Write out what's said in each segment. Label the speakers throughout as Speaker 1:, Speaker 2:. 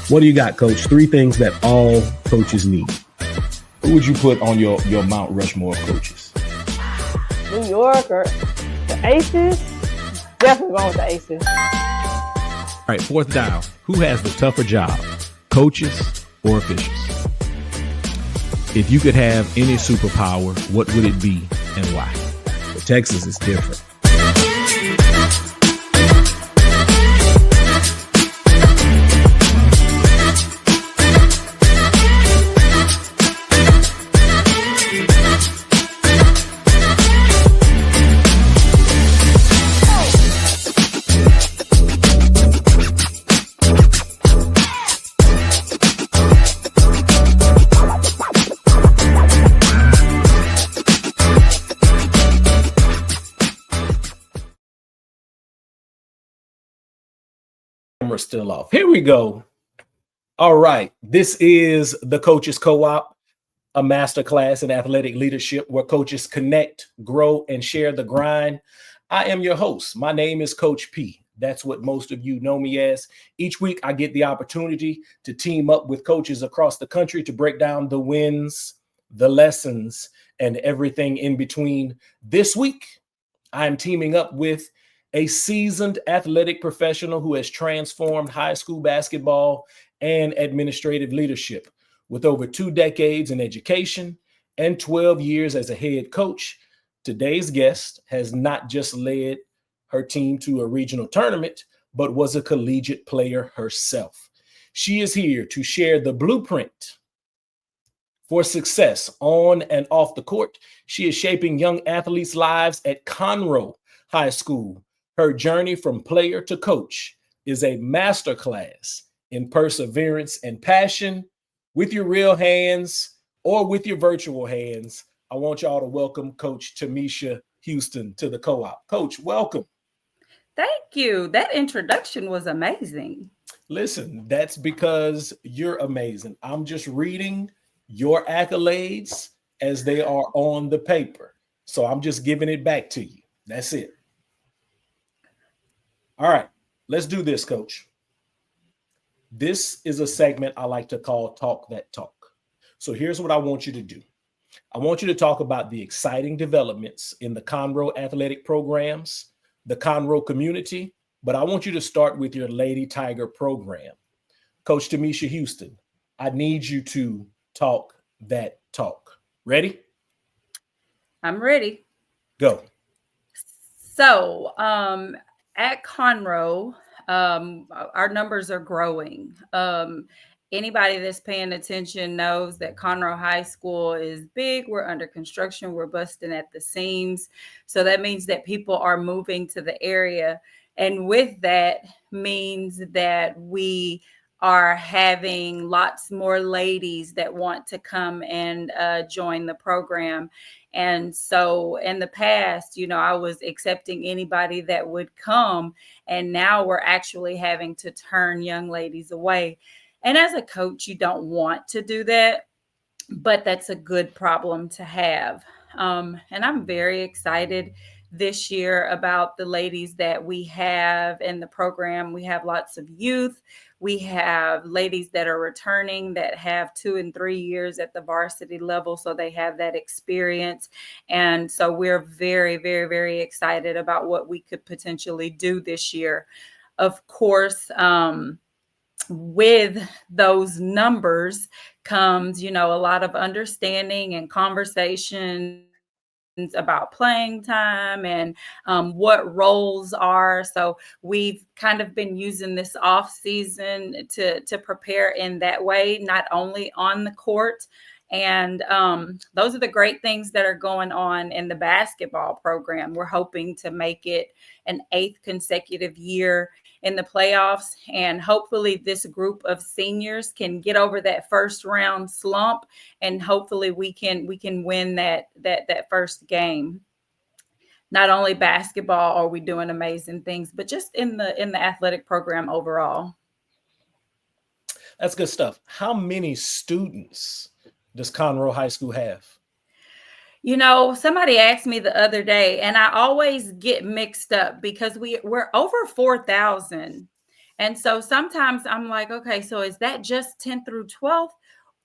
Speaker 1: What do you got, Coach? 3 things that all coaches need.
Speaker 2: Who would you put on your Mount Rushmore of coaches?
Speaker 3: New York or the Aces? Definitely going with the Aces.
Speaker 1: All right, 4th dial. Who has the tougher job, coaches or officials? If you could have any superpower, what would it be and why? For Texas, is different. Camera's still off. Here we go. All right. This is the Coaches Co-op, a masterclass in athletic leadership where coaches connect, grow, and share the grind. I am your host. My name is Coach P. That's what most of you know me as. Each week, I get the opportunity to team up with coaches across the country to break down the wins, the lessons, and everything in between. This week, I am teaming up with a seasoned athletic professional who has transformed high school basketball and administrative leadership. With over 2 decades in education and 12 years as a head coach, today's guest has not just led her team to a regional tournament, but was a collegiate player herself. She is here to share the blueprint for success on and off the court. She is shaping young athletes' lives at Conroe High School. Her journey from player to coach is a masterclass in perseverance and passion. With your real hands or with your virtual hands, I want y'all to welcome Coach Tamisha Houston to the co-op. Coach, welcome.
Speaker 4: Thank you. That introduction was amazing.
Speaker 1: Listen, that's because you're amazing. I'm just reading your accolades as they are on the paper. So I'm just giving it back to you. That's it. All right, let's do this, Coach. This is a segment I like to call Talk That Talk. So here's what I want you to do. I want you to talk about the exciting developments in the Conroe athletic programs, the Conroe community, but I want you to start with your Lady Tiger program. Coach Tamisha Houston, I need you to talk that talk. Ready?
Speaker 4: I'm ready.
Speaker 1: Go.
Speaker 4: So, at Conroe, our numbers are growing. Anybody that's paying attention knows that Conroe High School is big. We're under construction. We're busting at the seams. So that means that people are moving to the area. And with that means that we are having lots more ladies that want to come and join the program. And so in the past, I was accepting anybody that would come. And now we're actually having to turn young ladies away. And as a coach, you don't want to do that, but that's a good problem to have. And I'm very excited this year about the ladies that we have in the program. We have lots of youth. We have ladies that are returning that have 2 and 3 years at the varsity level. So they have that experience. And so we're very, very, very excited about what we could potentially do this year. Of course, with those numbers comes, a lot of understanding and conversation about playing time and what roles are. So we've kind of been using this off season to prepare in that way, not only on the court. And those are the great things that are going on in the basketball program. We're hoping to make it an 8th consecutive year in the playoffs. And hopefully this group of seniors can get over that first round slump. And hopefully we can win that first game. Not only basketball are we doing amazing things, but just in the athletic program overall.
Speaker 1: That's good stuff. How many students does Conroe High School have?
Speaker 4: Somebody asked me the other day, and I always get mixed up because we're over 4,000. And so sometimes I'm like, okay, so is that just 10th through 12th,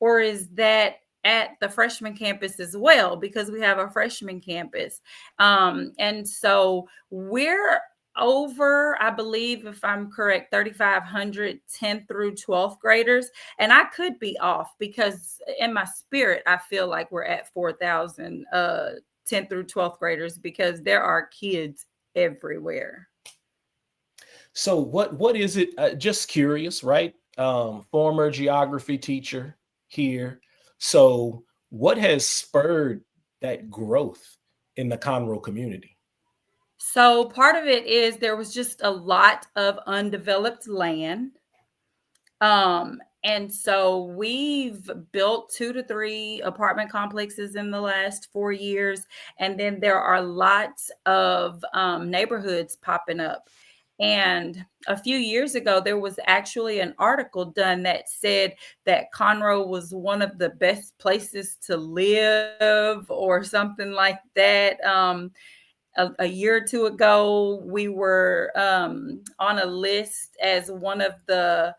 Speaker 4: or is that at the freshman campus as well? Because we have a freshman campus. And so we're over, I believe, if I'm correct, 3,500 10th through 12th graders. And I could be off because in my spirit, I feel like we're at 4,000 10th through 12th graders because there are kids everywhere.
Speaker 1: So what is it? Just curious, right? Former geography teacher here. So what has spurred that growth in the Conroe community?
Speaker 4: So part of it is there was just a lot of undeveloped land. And so we've built 2 to 3 apartment complexes in the last 4 years. And then there are lots of neighborhoods popping up. And a few years ago, there was actually an article done that said that Conroe was one of the best places to live or something like that. A year or two ago, we were on a list as one of the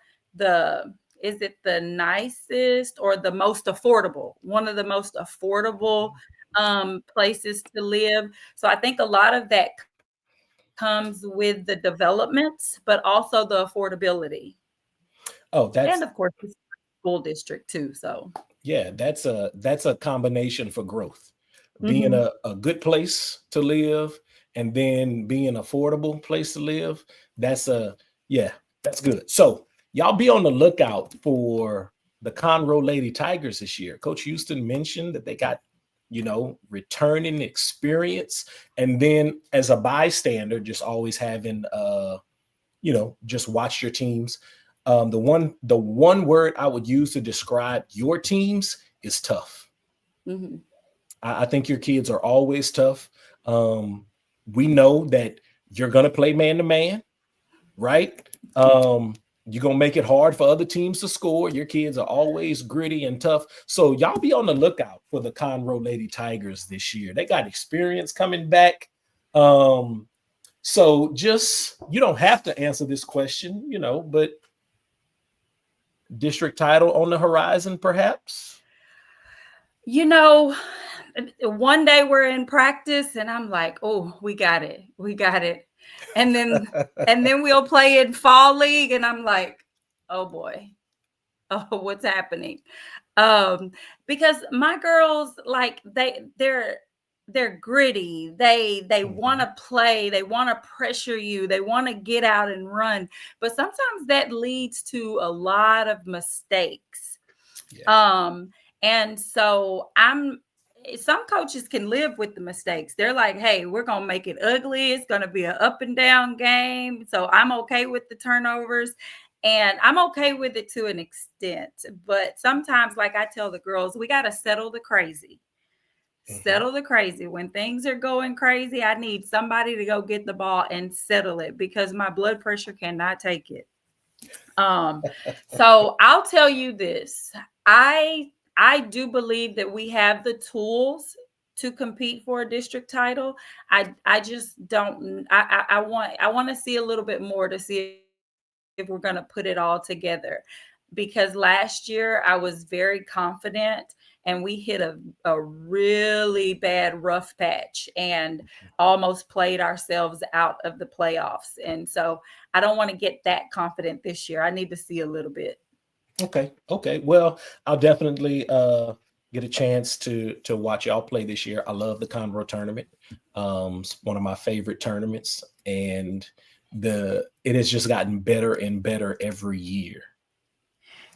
Speaker 4: is it the nicest or the most affordable, one of the most affordable places to live. So I think a lot of that comes with the developments, but also the affordability.
Speaker 1: Oh,
Speaker 4: And
Speaker 1: that's
Speaker 4: of course, the school district too. So
Speaker 1: yeah, that's a combination for growth. Being
Speaker 4: mhm.
Speaker 1: a good place to live and then being an affordable place to live, that's a yeah, that's good. So y'all be on the lookout for the Conroe Lady Tigers this year. Coach Houston mentioned that they got, returning experience. And then as a bystander, just always having just watch your teams. The one word I would use to describe your teams is tough.
Speaker 4: Mhm.
Speaker 1: I think your kids are always tough. We know that you're going to play man to man, right? You're going to make it hard for other teams to score. Your kids are always gritty and tough. So y'all be on the lookout for the Conroe Lady Tigers this year. They got experience coming back. So just, you don't have to answer this question, but district title on the horizon, perhaps?
Speaker 4: One day we're in practice and I'm like, oh, we got it. We got it. And then we'll play in fall league and I'm like, oh boy. Oh, what's happening? Because my girls, like they're gritty. They want to play, they want to pressure you, they want to get out and run. But sometimes that leads to a lot of mistakes.
Speaker 1: Yeah.
Speaker 4: And so some coaches can live with the mistakes. They're like, hey, we're going to make it ugly. It's going to be an up and down game. So I'm okay with the turnovers and I'm okay with it to an extent. But sometimes, like I tell the girls, we got to settle the crazy. Settle the crazy. When things are going crazy, I need somebody to go get the ball and settle it because my blood pressure cannot take it. So I'll tell you this. I do believe that we have the tools to compete for a district title. I just don't. I want to see a little bit more to see if we're going to put it all together. Because last year I was very confident and we hit a really bad rough patch and almost played ourselves out of the playoffs. And so I don't want to get that confident this year. I need to see a little bit.
Speaker 1: Okay. Well, I'll definitely get a chance to watch y'all play this year. I love the Conroe tournament. It's one of my favorite tournaments, and it has just gotten better and better every year.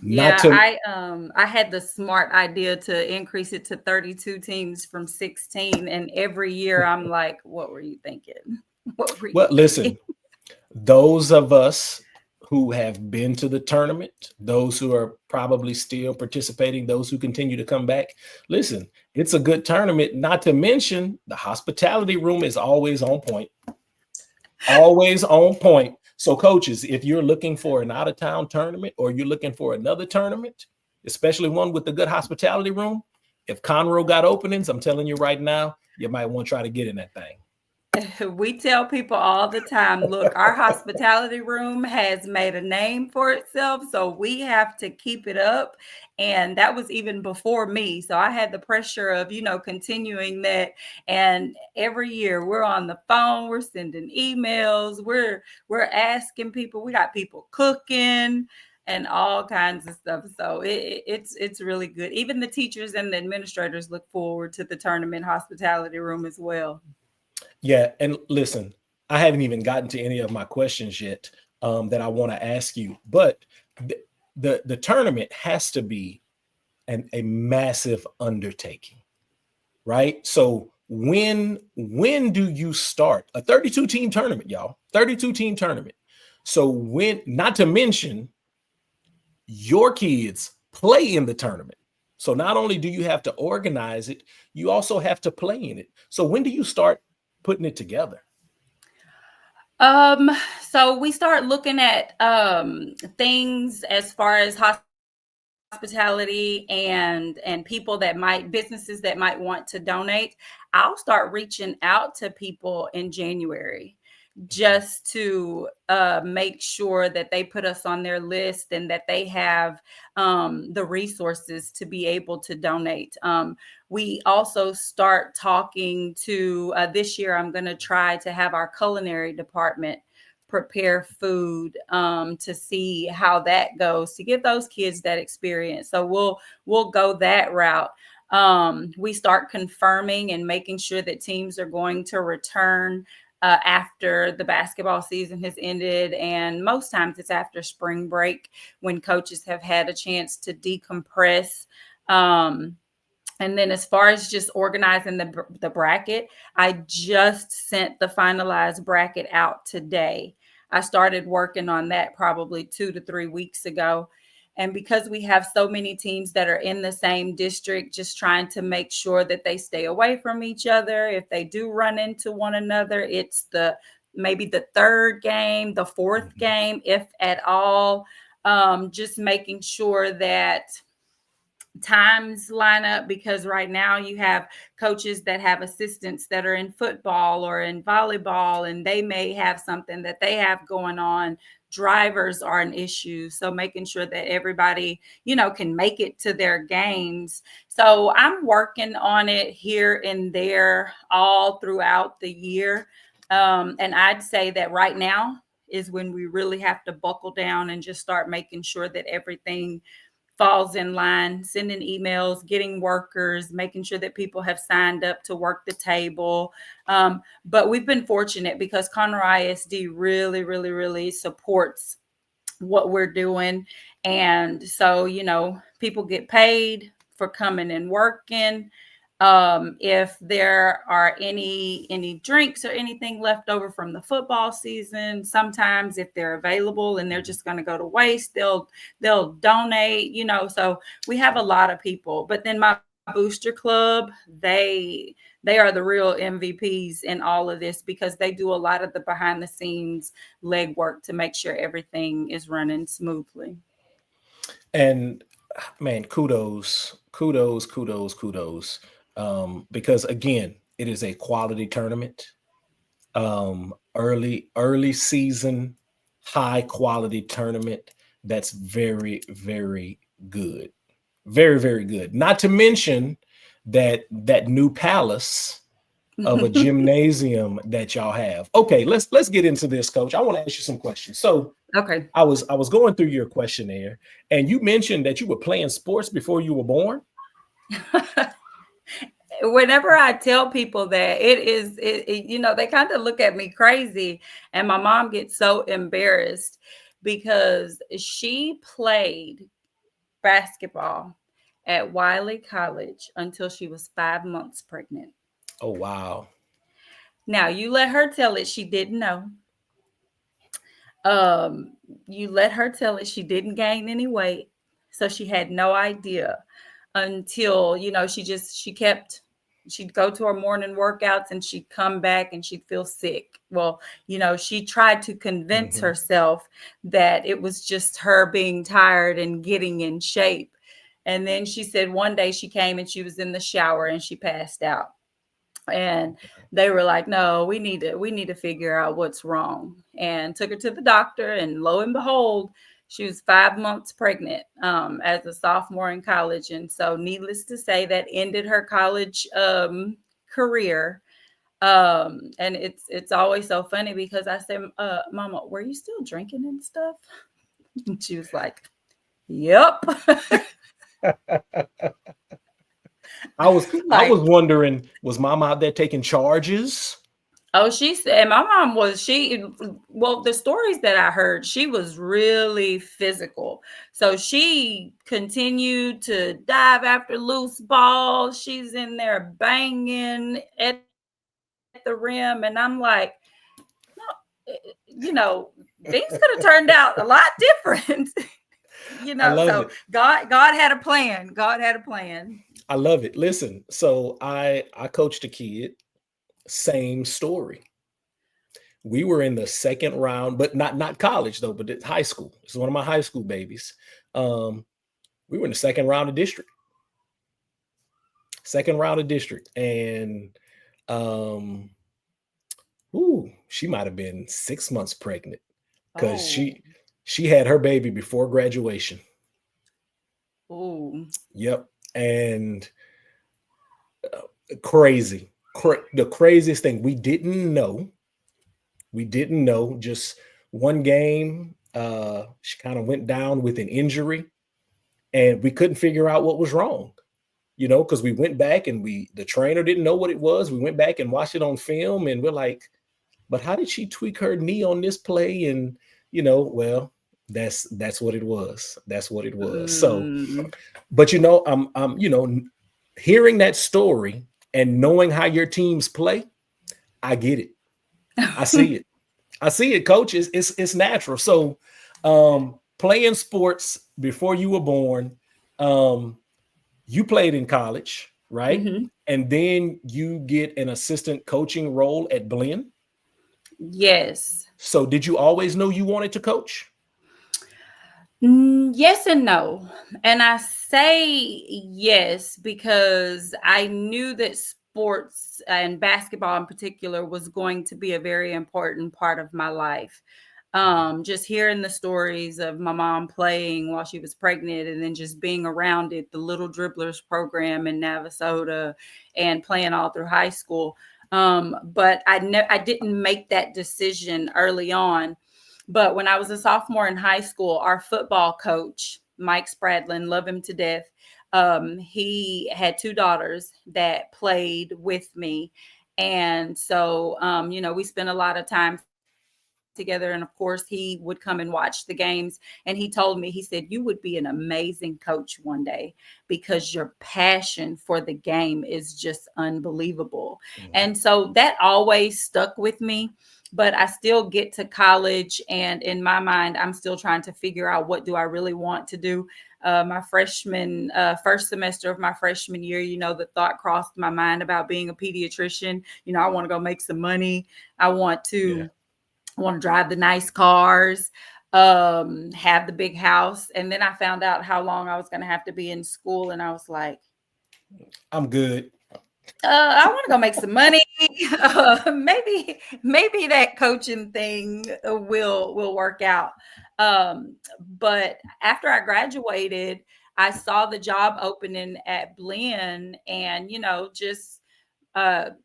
Speaker 4: I had the smart idea to increase it to 32 teams from 16, and every year I'm like, what were you thinking?
Speaker 1: Well, listen, those of us who have been to the tournament, those who are probably still participating, those who continue to come back, listen, it's a good tournament. Not to mention the hospitality room is always on point. Always on point. So coaches, if you're looking for an out-of-town tournament or you're looking for another tournament, especially one with a good hospitality room, if Conroe got openings, I'm telling you right now, you might want to try to get in that thing.
Speaker 4: We tell people all the time, look, our hospitality room has made a name for itself, so we have to keep it up. And that was even before me. So I had the pressure of, continuing that. And every year we're on the phone, we're sending emails, we're asking people, we got people cooking and all kinds of stuff. So it's really good. Even the teachers and the administrators look forward to the tournament hospitality room as well.
Speaker 1: Yeah, and listen, I haven't even gotten to any of my questions yet that I want to ask you, but the tournament has to be a massive undertaking, right? So when do you start a 32 team tournament, y'all? 32 team tournament. So when, not to mention, your kids play in the tournament. So not only do you have to organize it, you also have to play in it. So when do you start putting it together?
Speaker 4: So we start looking at things as far as hospitality and people that businesses that might want to donate. I'll start reaching out to people in January just to make sure that they put us on their list and that they have the resources to be able to donate. We also start talking to this year, I'm going to try to have our culinary department prepare food to see how that goes, to give those kids that experience. So we'll go that route. We start confirming and making sure that teams are going to return after the basketball season has ended. And most times it's after spring break when coaches have had a chance to decompress. And then as far as just organizing the bracket, I just sent the finalized bracket out today. I started working on that probably 2 to 3 weeks ago. And because we have so many teams that are in the same district, just trying to make sure that they stay away from each other. If they do run into one another, it's maybe the third game, the fourth game, if at all. Just making sure that times line up, because right now you have coaches that have assistants that are in football or in volleyball, and they may have something that they have going on. Drivers are an issue. So making sure that everybody, can make it to their games. So I'm working on it here and there all throughout the year. And I'd say that right now is when we really have to buckle down and just start making sure that everything falls in line, sending emails, getting workers, making sure that people have signed up to work the table. But we've been fortunate because Conroe ISD really, really, really supports what we're doing. And so, people get paid for coming and working. If there are any drinks or anything left over from the football season, sometimes if they're available and they're just going to go to waste, they'll donate, so we have a lot of people. But then my booster club, they are the real MVPs in all of this because they do a lot of the behind the scenes legwork to make sure everything is running smoothly.
Speaker 1: And man, kudos. Because again, it is a quality tournament. Early season, high quality tournament. That's very, very good. Very, very good. Not to mention that new palace of a gymnasium that y'all have. Okay, let's get into this, Coach. I want to ask you some questions. So
Speaker 4: okay.
Speaker 1: I was going through your questionnaire, and you mentioned that you were playing sports before you were born.
Speaker 4: Whenever I tell people that, they kind of look at me crazy, and my mom gets so embarrassed because she played basketball at Wiley College until she was 5 months pregnant.
Speaker 1: Oh, wow.
Speaker 4: Now, you let her tell it she didn't know. You let her tell it she didn't gain any weight, so she had no idea until, she'd go to her morning workouts and she'd come back and she'd feel sick. Well, she tried to convince herself that it was just her being tired and getting in shape. And then she said one day she came and she was in the shower and she passed out. And they were like, no, we need to figure out what's wrong, and took her to the doctor, and lo and behold, she was 5 months pregnant as a sophomore in college. And so needless to say, that ended her college career. And it's always so funny because I said, Mama, were you still drinking and stuff? And she was like, yep.
Speaker 1: I was
Speaker 4: Like,
Speaker 1: wondering, was Mom out there taking charges?
Speaker 4: oh, she said my mom was, well, the stories that I heard, she was really physical. So she continued to dive after loose balls. She's in there banging at the rim. And I'm like, no, things could have turned out a lot different.
Speaker 1: I love
Speaker 4: So
Speaker 1: it.
Speaker 4: God had a plan. God had a plan.
Speaker 1: I love it. Listen, so I coached a kid, same story. We were in the second round, but not college though, but it's high school. It's one of my high school babies. We were in the second round of district. And she might have been 6 months pregnant because she had her baby before graduation.
Speaker 4: Oh.
Speaker 1: Yep. And crazy. The craziest thing, we didn't know. Just one game, she kind of went down with an injury, and we couldn't figure out what was wrong. Because we went back and the trainer didn't know what it was. We went back and watched it on film, and we're like, but how did she tweak her knee on this play? And, well, that's what it was. That's what it was. So, but, I'm hearing that story and knowing how your teams play, I get it. I see it. Coach. It's natural. So, playing sports before you were born, you played in college, right?
Speaker 4: Mm-hmm.
Speaker 1: And then you get an assistant coaching role at Blinn.
Speaker 4: Yes.
Speaker 1: So did you always know you wanted to coach?
Speaker 4: Yes and no. And I say yes because I knew that sports and basketball in particular was going to be a very important part of my life. Just hearing the stories of my mom playing while she was pregnant, and then just being around it, the Little Dribblers program in Navasota, and playing all through high school. But I didn't make that decision early on. But when I was a sophomore in high school, our football coach, Mike Spradlin, love him to death. He had 2 daughters that played with me. And so, we spent a lot of time together. And of course, he would come and watch the games. And he told me, he said, you would be an amazing coach one day because your passion for the game is just unbelievable. Mm-hmm. And so that always stuck with me. But I still get to college, and in my mind, I'm still trying to figure out, what do I really want to do? My first semester of my freshman year, the thought crossed my mind about being a pediatrician. I want to go make some money. I want to drive the nice cars, have the big house. And then I found out how long I was going to have to be in school. And I was like,
Speaker 1: I'm good.
Speaker 4: I want to go make some money. Maybe that coaching thing will work out. But after I graduated, I saw the job opening at Blinn, and just got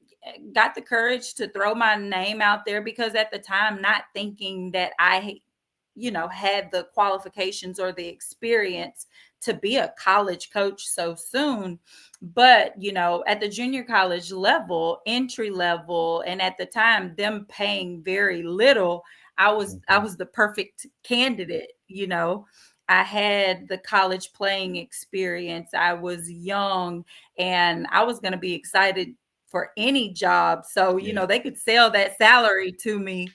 Speaker 4: the courage to throw my name out there, because at the time, not thinking that I had the qualifications or the experience to be a college coach so soon. But, at the junior college level, entry level, and at the time, them paying very little, I was the perfect candidate. I had the college playing experience. I was young, and I was going to be excited for any job. So, they could sell that salary to me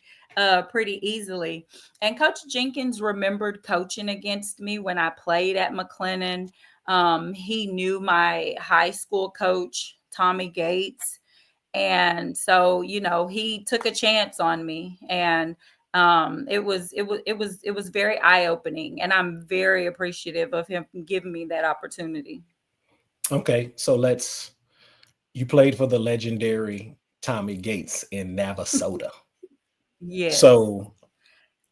Speaker 4: pretty easily. And Coach Jenkins remembered coaching against me when I played at McLennan. He knew my high school coach, Tommy Gates. And so, he took a chance on me, and it was very eye-opening, and I'm very appreciative of him giving me that opportunity.
Speaker 1: Okay. So let's, You played for the legendary Tommy Gates in Navasota.
Speaker 4: Yes.
Speaker 1: So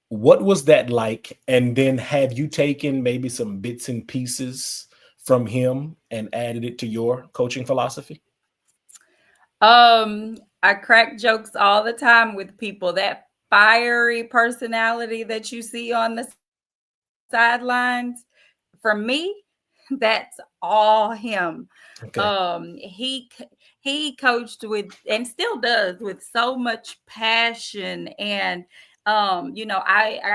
Speaker 1: what was that like? And then have you taken maybe some bits and pieces from him and added it to your coaching philosophy?
Speaker 4: I crack jokes all the time with people. That fiery personality that you see on the sidelines, for me, that's all him.
Speaker 1: Okay.
Speaker 4: He coached with, and still does, with so much passion. And I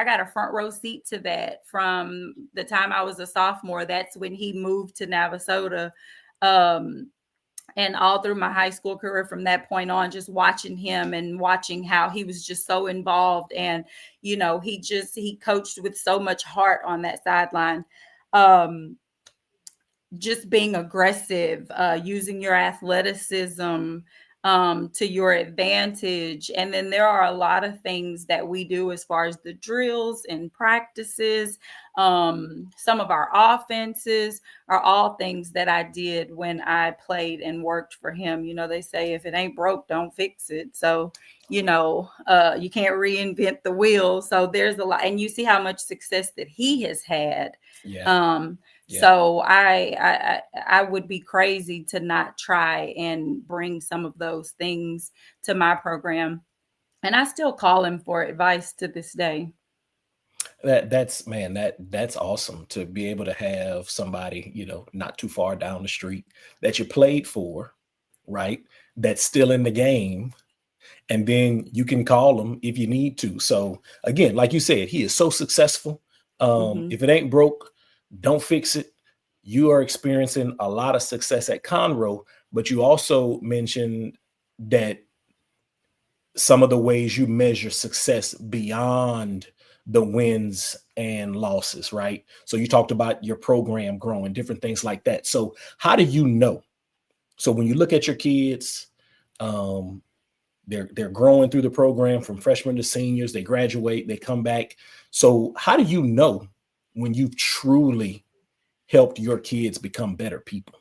Speaker 4: got a front row seat to that from the time I was a sophomore. That's when he moved to Navasota. Um, and all through my high school career from that point on, just watching him and watching how he was just so involved. And he coached with so much heart on that sideline. um just being aggressive, using your athleticism to your advantage. And then there are a lot of things that we do as far as the drills and practices. Some of our offenses are all things that I did when I played and worked for him. They say if it ain't broke, don't fix it. So, you can't reinvent the wheel. So there's a lot, and you see how much success that he has had.
Speaker 1: Yeah.
Speaker 4: Um,
Speaker 1: Yeah.
Speaker 4: so I would be crazy to not try and bring some of those things to my program. And I still call him for advice to this day.
Speaker 1: That's awesome to be able to have somebody, not too far down the street that you played for, right? That's still in the game. And then you can call them if you need to. So again, like you said, he is so successful.
Speaker 4: Mhm.
Speaker 1: If it ain't broke, don't fix it. You are experiencing a lot of success at Conroe, but you also mentioned that some of the ways you measure success beyond the wins and losses, right? So you talked about your program growing, different things like that. So how do you know? So when you look at your kids, um, they're growing through the program from freshmen to seniors, they graduate, they come back. So how do you know when you've truly helped your kids become better people?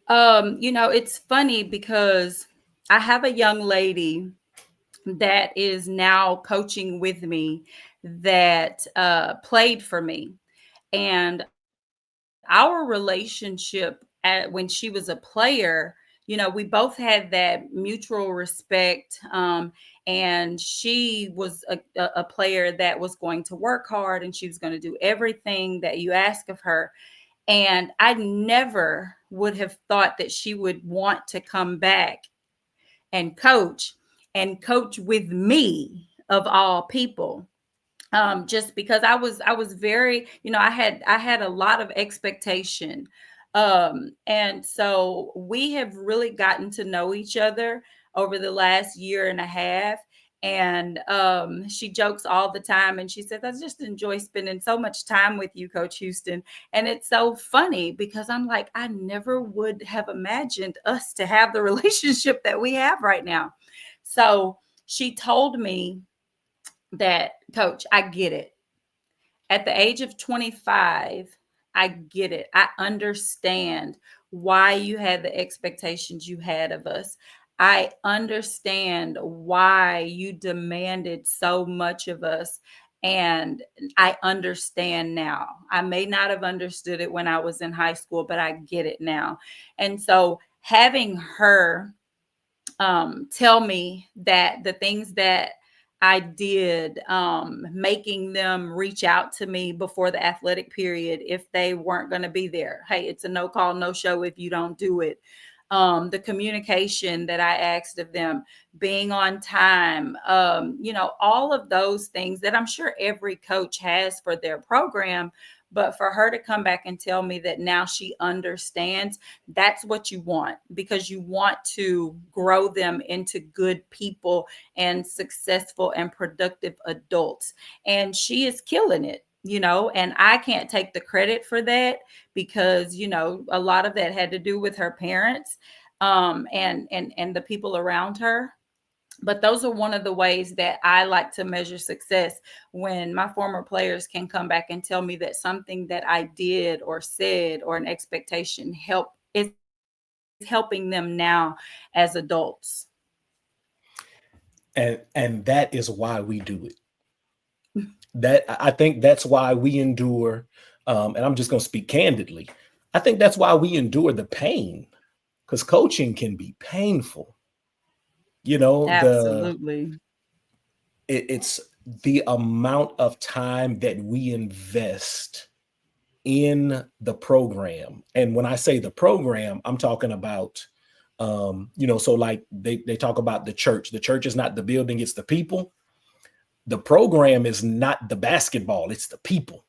Speaker 4: It's funny because I have a young lady that is now coaching with me that played for me. And our relationship when she was a player, we both had that mutual respect. And she was a player that was going to work hard, and she was going to do everything that you ask of her. And I never would have thought that she would want to come back and coach with me, of all people. Just because I was very, I had a lot of expectation. And so we have really gotten to know each other over the last year and a half. And she jokes all the time, and she says, I just enjoy spending so much time with you, Coach Houston. And it's so funny because I'm like, I never would have imagined us to have the relationship that we have right now. So she told me that, Coach, I get it. At the age of 25, I get it. I understand why you had the expectations you had of us. I understand why you demanded so much of us. And I understand now. I may not have understood it when I was in high school, but I get it now. And so having her tell me that the things that I did, making them reach out to me before the athletic period if they weren't going to be there. Hey, it's a no call, no show if you don't do it. The communication that I asked of them, being on time, all of those things that I'm sure every coach has for their program. But for her to come back and tell me that now she understands, that's what you want, because you want to grow them into good people and successful and productive adults. And she is killing it. And I can't take the credit for that because, a lot of that had to do with her parents, and the people around her. But those are one of the ways that I like to measure success, when my former players can come back and tell me that something that I did or said or an expectation helped helping them now as adults.
Speaker 1: And that is why we do it. That I think that's why we endure. And I'm just going to speak candidly. I think that's why we endure the pain, because coaching can be painful. You know,
Speaker 4: Absolutely.
Speaker 1: it's the amount of time that we invest in the program. And when I say the program, I'm talking about, so like they talk about the church. The church is not the building, it's the people. The program is not the basketball, it's the people,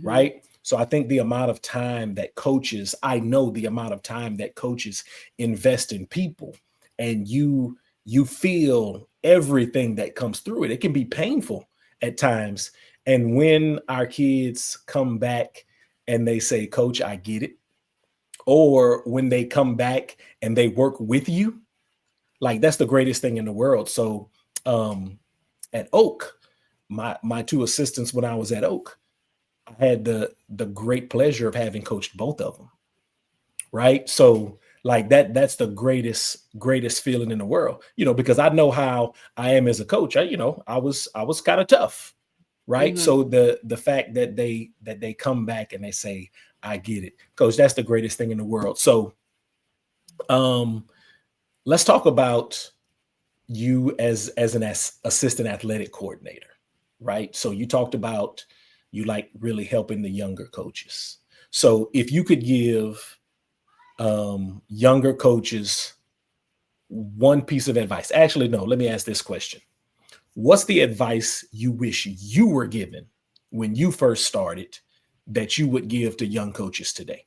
Speaker 1: right? So I think the amount of time that coaches, I know the amount of time that coaches invest in people, and you feel everything that comes through it. It can be painful at times. And when our kids come back and they say, Coach, I get it. Or when they come back and they work with you, like that's the greatest thing in the world. So at Oak, my two assistants when I was at Oak, I had the great pleasure of having coached both of them. Right. So like that's the greatest feeling in the world, because I know how I am as a coach. I was kind of tough. Right. So the fact that they come back and they say, I get it, Coach, that's the greatest thing in the world. So let's talk about you as an assistant athletic coordinator. Right. So you talked about you like really helping the younger coaches. So if you could give younger coaches one piece of advice, actually, no, let me ask this question. What's the advice you wish you were given when you first started that you would give to young coaches today?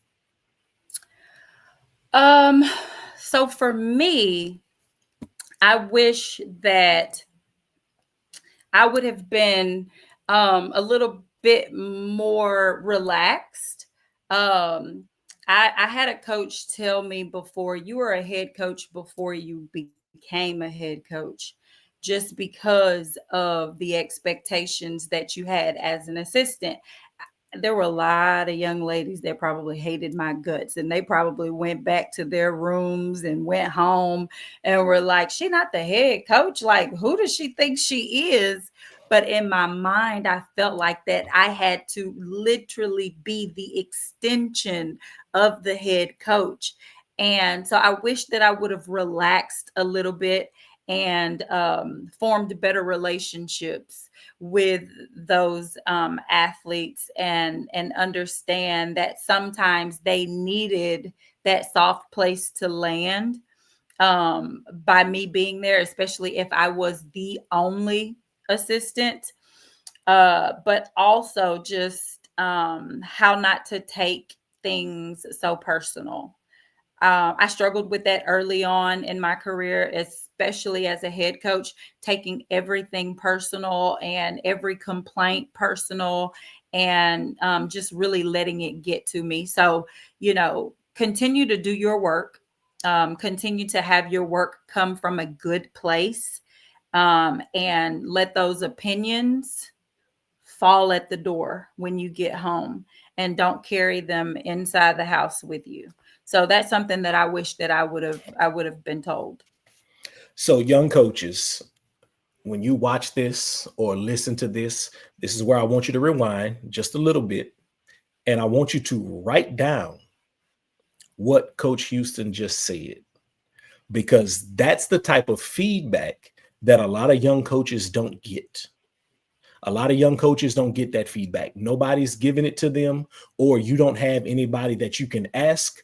Speaker 4: So for me, I wish that I would have been a little bit more relaxed. I had a coach tell me before, you were a head coach before you became a head coach, just because of the expectations that you had as an assistant. There were a lot of young ladies that probably hated my guts, and they probably went back to their rooms and went home and were like, she not the head coach. Like, who does she think she is? But in my mind, I felt like that I had to literally be the extension of the head coach. And so I wish that I would have relaxed a little bit and formed better relationships with those athletes, and understand that sometimes they needed that soft place to land by me being there, especially if I was the only assistant, but also just how not to take things so personal. I struggled with that early on in my career, especially as a head coach, taking everything personal and every complaint personal, and just really letting it get to me. So, continue to do your work, continue to have your work come from a good place, and let those opinions fall at the door when you get home, and don't carry them inside the house with you. So that's something that I wish that I would have been told.
Speaker 1: So young coaches, when you watch this or listen to this, this is where I want you to rewind just a little bit. And I want you to write down what Coach Houston just said, because that's the type of feedback that a lot of young coaches don't get. A lot of young coaches don't get that feedback. Nobody's giving it to them, or you don't have anybody that you can ask,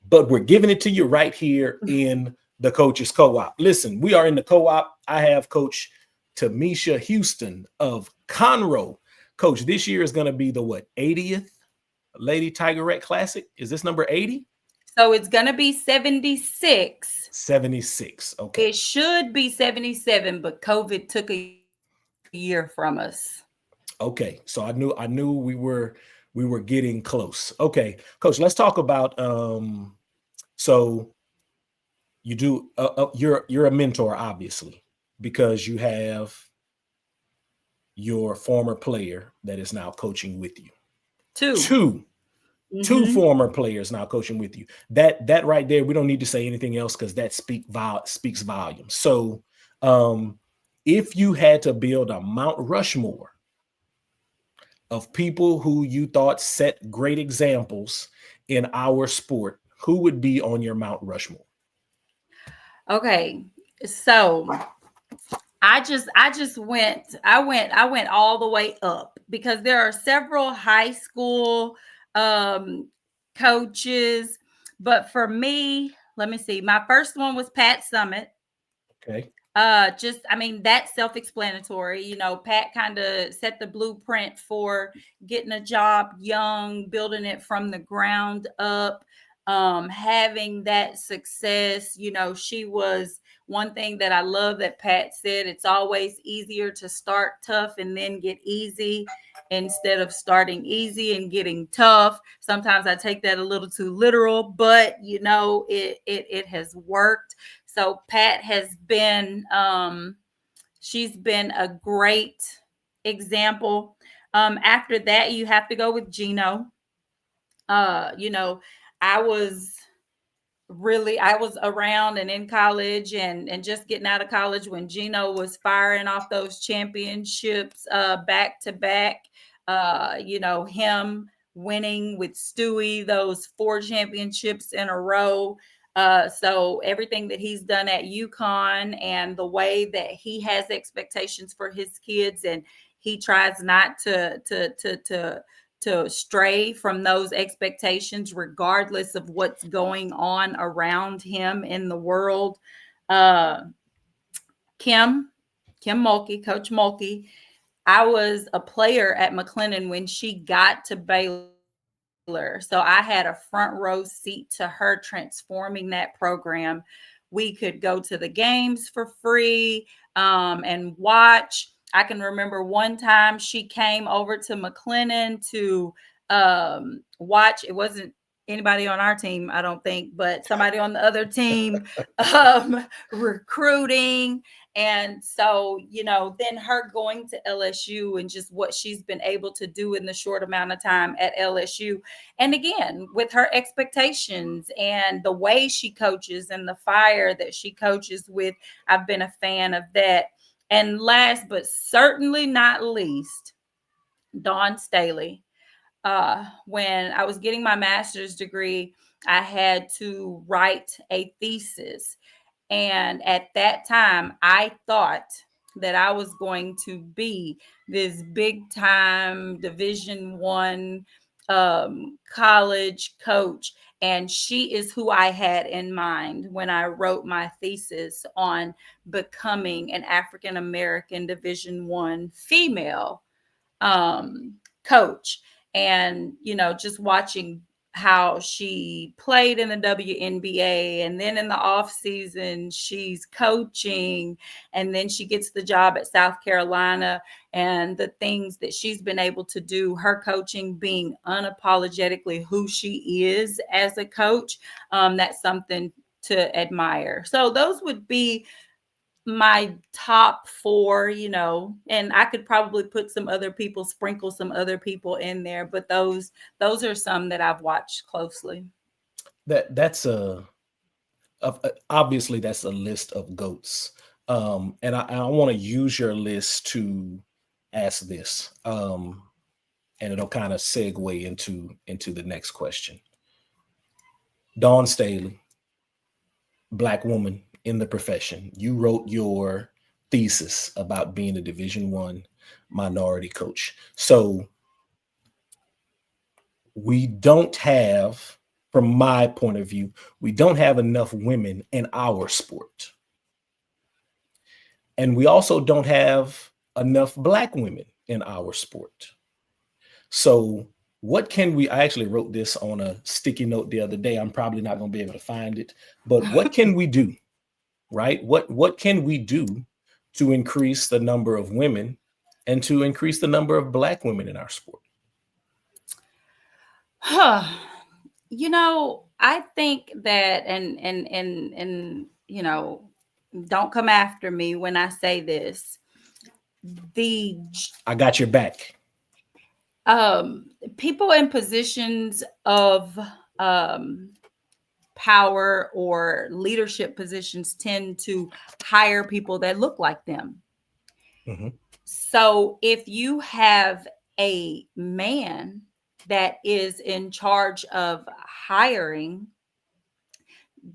Speaker 1: but we're giving it to you right here in the Coaches Co-op. Listen, we are in the co-op. I have Coach Tamisha Houston of Conroe. Coach, this year is going to be the 80th Lady Tigerette Classic? Is this number 80?
Speaker 4: So it's going to be 76.
Speaker 1: 76. Okay.
Speaker 4: It should be 77, but COVID took a year from us.
Speaker 1: Okay. So I knew we were getting close. Okay. Coach, let's talk about so you do you're a mentor, obviously, because you have your former player that is now coaching with you. Two. 2 former players now coaching with you. That right there, we don't need to say anything else because that speaks volumes. So if you had to build a Mount Rushmore of people who you thought set great examples in our sport, who would be on your Mount Rushmore?
Speaker 4: Okay, so I went all the way up because there are several high school coaches, but for me, let me see. My first one was Pat Summitt.
Speaker 1: Okay.
Speaker 4: That's self-explanatory. Pat kind of set the blueprint for getting a job young, building it from the ground up, having that success. She was one thing that I love that Pat said. It's always easier to start tough and then get easy instead of starting easy and getting tough. Sometimes I take that a little too literal, but it has worked. So Pat has been, she's been a great example. After that, you have to go with Geno. I was around and in college and just getting out of college when Geno was firing off those championships back to back. Him winning with Stewie those 4 championships in a row. So everything that he's done at UConn and the way that he has expectations for his kids, and he tries not to stray from those expectations, regardless of what's going on around him in the world. Kim Mulkey, Coach Mulkey. I was a player at McLennan when she got to Baylor. So I had a front row seat to her transforming that program. We could go to the games for free and watch. I can remember one time she came over to McLennan to watch. It wasn't anybody on our team, I don't think, but somebody on the other team recruiting. And so, then her going to LSU and just what she's been able to do in the short amount of time at LSU. And again, with her expectations and the way she coaches and the fire that she coaches with, I've been a fan of that. And last but certainly not least, Dawn Staley. When I was getting my master's degree, I had to write a thesis. And at that time, I thought that I was going to be this big time Division I college coach. And she is who I had in mind when I wrote my thesis on becoming an African American Division I female coach. And, just watching how she played in the WNBA, and then in the off season she's coaching, and then she gets the job at South Carolina, and the things that she's been able to do, her coaching being unapologetically who she is as a coach, that's something to admire. So those would be my top 4, and I could probably sprinkle some other people in there, but those are some that I've watched closely.
Speaker 1: That's obviously that's a list of GOATs. And I want to use your list to ask this. And it'll kind of segue into the next question. Dawn Staley, Black woman in the profession. You wrote your thesis about being a Division I minority coach. So we don't have, from my point of view, we don't have enough women in our sport. And we also don't have enough Black women in our sport. So what can we, I actually wrote this on a sticky note the other day. I'm probably not going to be able to find it, but what can we do, right? What can we do to increase the number of women and to increase the number of Black women in our sport?
Speaker 4: I think that, and don't come after me when I say this.
Speaker 1: I got your back.
Speaker 4: People in positions of power or leadership positions tend to hire people that look like them.
Speaker 1: Mm-hmm.
Speaker 4: So if you have a man that is in charge of hiring,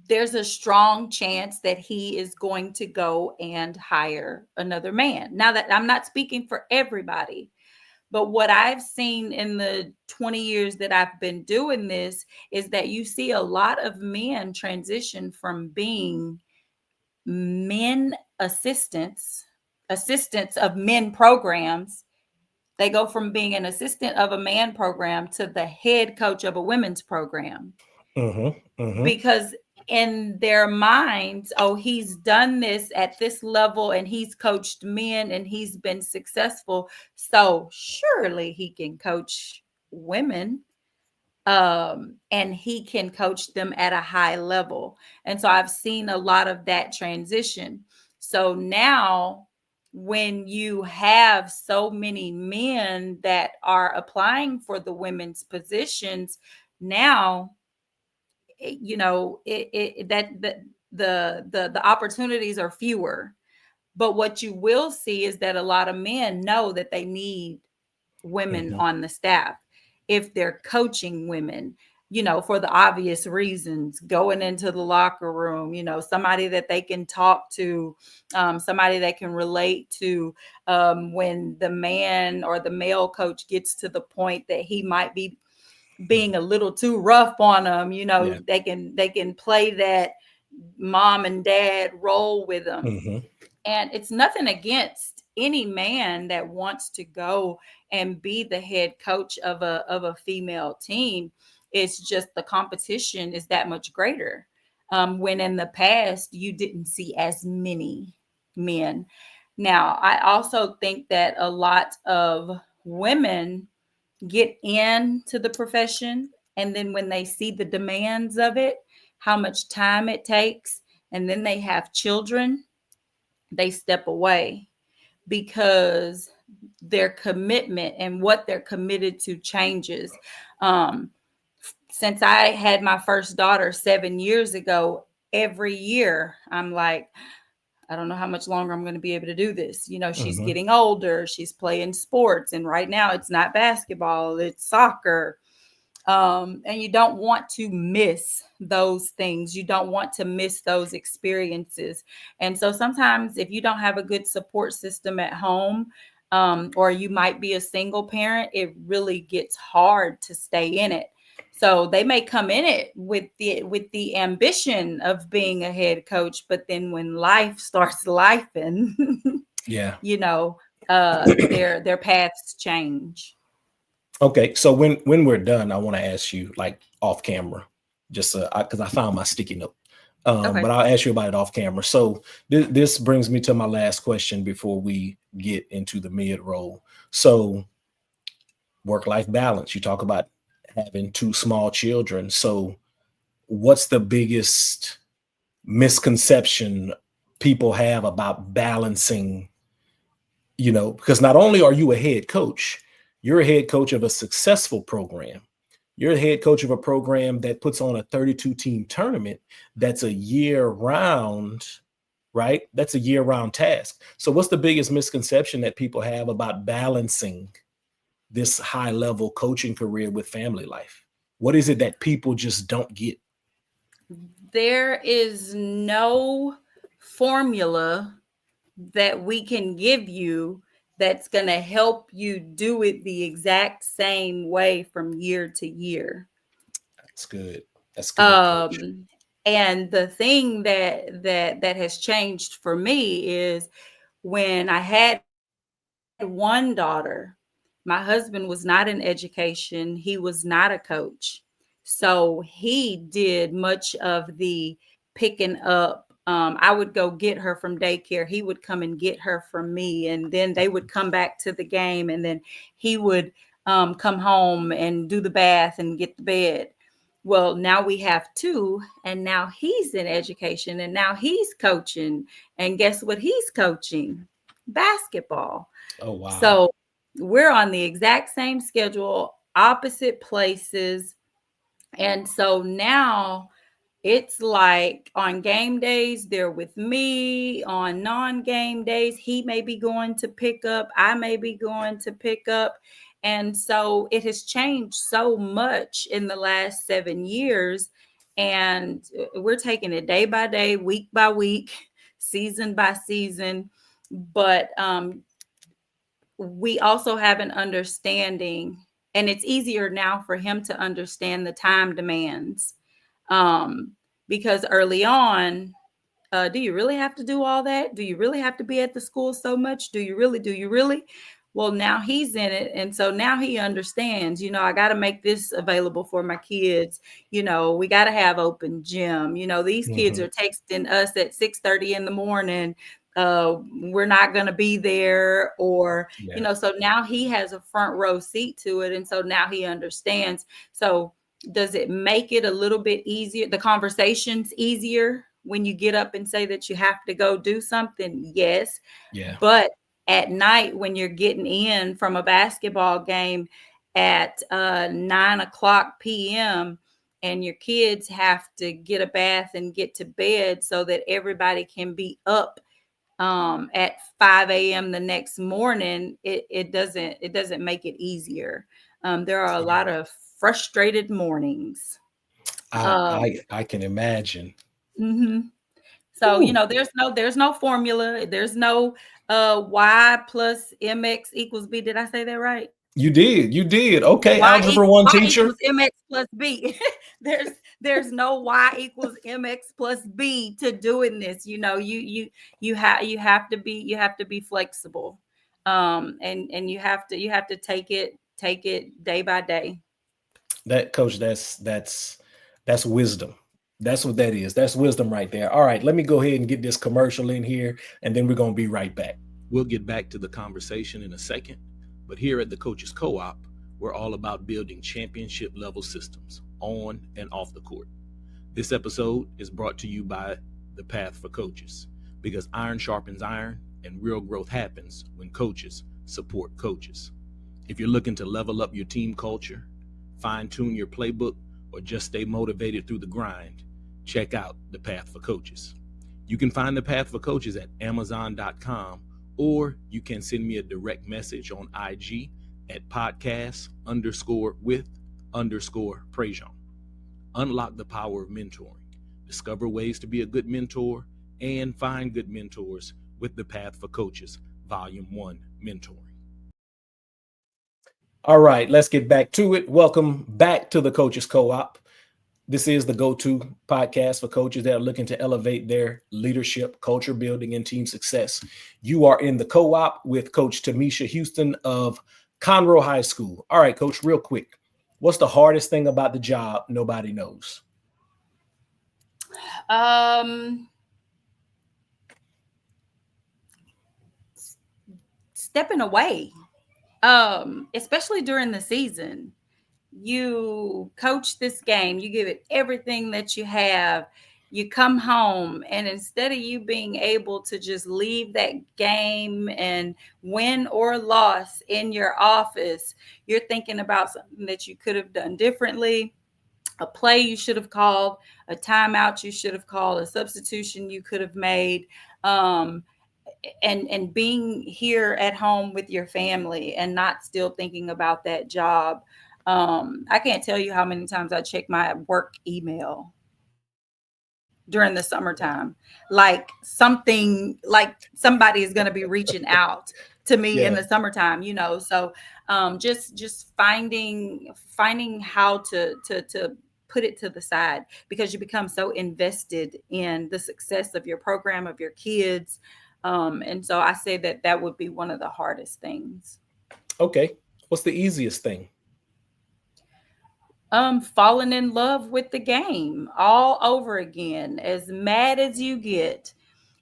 Speaker 4: there's a strong chance that he is going to go and hire another man. Now, that I'm not speaking for everybody, but what I've seen in the 20 years that I've been doing this is that you see a lot of men transition from being men assistants of men programs. They go from being an assistant of a man program to the head coach of a women's program.
Speaker 1: Mm-hmm. Mm-hmm.
Speaker 4: Because in their minds, oh, he's done this at this level and he's coached men and he's been successful, so surely he can coach women, and he can coach them at a high level. And so I've seen a lot of that transition. So now when you have so many men that are applying for the women's positions, now the opportunities are fewer. But what you will see is that a lot of men know that they need women
Speaker 1: Mm-hmm.
Speaker 4: on the staff if they're coaching women, for the obvious reasons, going into the locker room, somebody that they can talk to, somebody that can relate to, when the man or the male coach gets to the point that he might be being a little too rough on them,
Speaker 1: Yeah.
Speaker 4: they can play that mom and dad role with them.
Speaker 1: Mm-hmm.
Speaker 4: And it's nothing against any man that wants to go and be the head coach of a female team. It's just the competition is that much greater. When in the past you didn't see as many men. Now, I also think that a lot of women get into the profession, and then when they see the demands of it, how much time it takes, and then they have children, they step away because their commitment and what they're committed to changes. Um, since I had my first daughter 7 years ago, every year I'm like, I don't know how much longer I'm going to be able to do this. She's
Speaker 1: Mm-hmm.
Speaker 4: getting older, she's playing sports, and right now it's not basketball, it's soccer. And you don't want to miss those things. You don't want to miss those experiences. And so sometimes if you don't have a good support system at home, or you might be a single parent, it really gets hard to stay in it. So they may come in it with the ambition of being a head coach, but then when life starts lifing,
Speaker 1: Yeah.
Speaker 4: their paths change.
Speaker 1: Okay. So when we're done, I want to ask you like off camera, just because I found my sticky note.
Speaker 4: Okay.
Speaker 1: But I'll ask you about it off camera. So this brings me to my last question before we get into the mid roll. So work-life balance. You talk about having two small children. So what's the biggest misconception people have about balancing, because not only are you a head coach, you're a head coach of a successful program. You're a head coach of a program that puts on a 32 team tournament that's a year round, right? That's a year round task. So what's the biggest misconception that people have about balancing this high level coaching career with family life? What is it that people just don't get?
Speaker 4: There is no formula that we can give you that's going to help you do it the exact same way from year to year.
Speaker 1: That's good. That's good, coach.
Speaker 4: And the thing that has changed for me is when I had one daughter, my husband was not in education. He was not a coach. So he did much of the picking up. I would go get her from daycare. He would come and get her from me. And then they would come back to the game. And then he would come home and do the bath and get the bed. Well, now we have two, and now he's in education, and now he's coaching. And guess what he's coaching? Basketball.
Speaker 1: Oh, wow.
Speaker 4: So we're on the exact same schedule, opposite places. And so now it's like on game days, they're with me. On non-game days, he may be going to pick up, I may be going to pick up. And so it has changed so much in the last 7 years. And we're taking it day by day, week by week, season by season. But we also have an understanding, and it's easier now for him to understand the time demands. Because early on, do you really have to do all that? Do you really have to be at the school so much? Do you really? Well, now he's in it. And so now he understands, I got to make this available for my kids. We got to have open gym. These kids are texting us at 6:30 in the morning. We're not going to be there, or, so now he has a front row seat to it. And so now he understands. So does it make it a little bit easier? The conversation's easier when you get up and say that you have to go do something? Yes.
Speaker 1: Yeah.
Speaker 4: But at night, when you're getting in from a basketball game at 9:00 p.m. and your kids have to get a bath and get to bed so that everybody can be up at 5 a.m. the next morning, it doesn't make it easier. There are a lot of frustrated mornings.
Speaker 1: I can imagine.
Speaker 4: Mm-hmm. So, there's no formula. There's no y plus mx equals b. Did I say that right?
Speaker 1: You did. Okay, algebra 1 teacher.
Speaker 4: Y equals mx plus b. there's no y equals mx plus b to doing this. You have to be flexible. And you have to take it day by day.
Speaker 1: That, coach, that's wisdom. That's what that is. That's wisdom right there. All right, let me go ahead and get this commercial in here, and then we're going to be right back. We'll get back to the conversation in a second, but here at the Coaches Co-op, we're all about building championship level systems on and off the court. This episode is brought to you by The Path for Coaches, because iron sharpens iron, and real growth happens when coaches support coaches. If you're looking to level up your team culture, fine-tune your playbook, or just stay motivated through the grind, check out The Path for Coaches. You can find The Path for Coaches at Amazon.com, or you can send me a direct message on IG at podcast_with_Prejean. Unlock the power of mentoring. Discover ways to be a good mentor and find good mentors with The Path for Coaches, Volume 1, Mentoring. All right, let's get back to it. Welcome back to the Coaches Co-op. This is the go-to podcast for coaches that are looking to elevate their leadership, culture building, and team success. You are in the co-op with Coach Tamisha Houston of Conroe High School. All right, Coach, real quick. What's the hardest thing about the job nobody knows?
Speaker 4: Stepping away, especially during the season. You coach this game, you give it everything that you have, you come home, and instead of you being able to just leave that game and win or loss in your office, you're thinking about something that you could have done differently, a play you should have called, a timeout you should have called, a substitution you could have made, and being here at home with your family and not still thinking about that job. I can't tell you how many times I check my work email during the summertime, like somebody is going to be reaching out to me in the summertime, so just finding how to put it to the side, because you become so invested in the success of your program, of your kids. And so I say that would be one of the hardest things.
Speaker 1: Okay. What's the easiest thing?
Speaker 4: Falling in love with the game all over again, as mad as you get